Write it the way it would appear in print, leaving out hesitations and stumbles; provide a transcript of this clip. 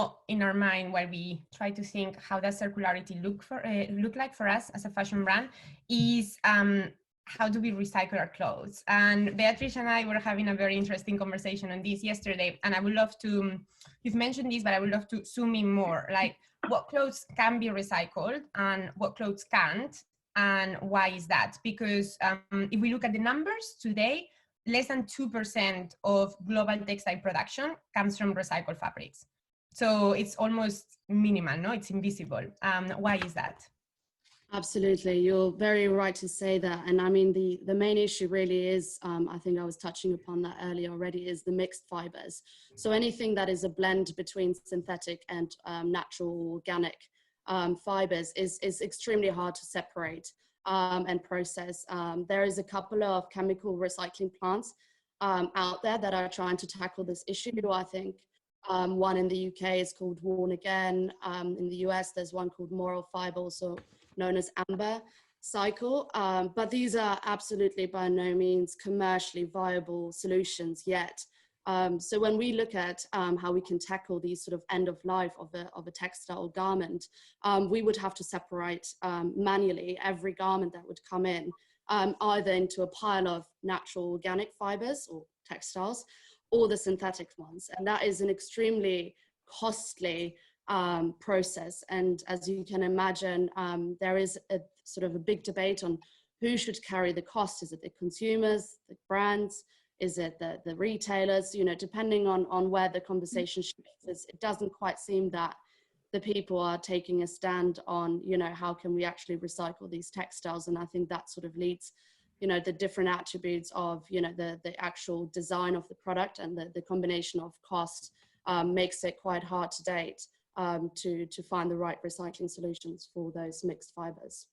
know in our mind while we try to think how does circularity look like for us as a fashion brand is how do we recycle our clothes? And Beatrice and I were having a very interesting conversation on this yesterday, and I would love to, you've mentioned this, but I would love to zoom in more, like what clothes can be recycled and what clothes can't, and why is that? Because if we look at the numbers today, less than 2% of global textile production comes from recycled fabrics. So it's almost minimal, no? It's invisible. Why is that? Absolutely, you're very right to say that. And I mean, the main issue really is, I think I was touching upon that earlier already, is the mixed fibers. So anything that is a blend between synthetic and natural organic fibers is extremely hard to separate and process. There is a couple of chemical recycling plants out there that are trying to tackle this issue. I think one in the UK is called Worn Again. In the US, there's one called Moral Fiber, also known as Amber Cycle. But these are absolutely by no means commercially viable solutions yet. So when we look at how we can tackle these sort of end of life of a textile garment, we would have to separate manually every garment that would come in, either into a pile of natural organic fibers or textiles, or the synthetic ones. And that is an extremely costly process. And as you can imagine, there is a sort of a big debate on who should carry the cost. Is it the consumers, the brands? Is it the retailers? You know, depending on where the conversation shifts, it doesn't quite seem that the people are taking a stand on, you know, how can we actually recycle these textiles? And I think that sort of leads, you know, the different attributes of, you know, the actual design of the product and the combination of cost makes it quite hard to date to find the right recycling solutions for those mixed fibers.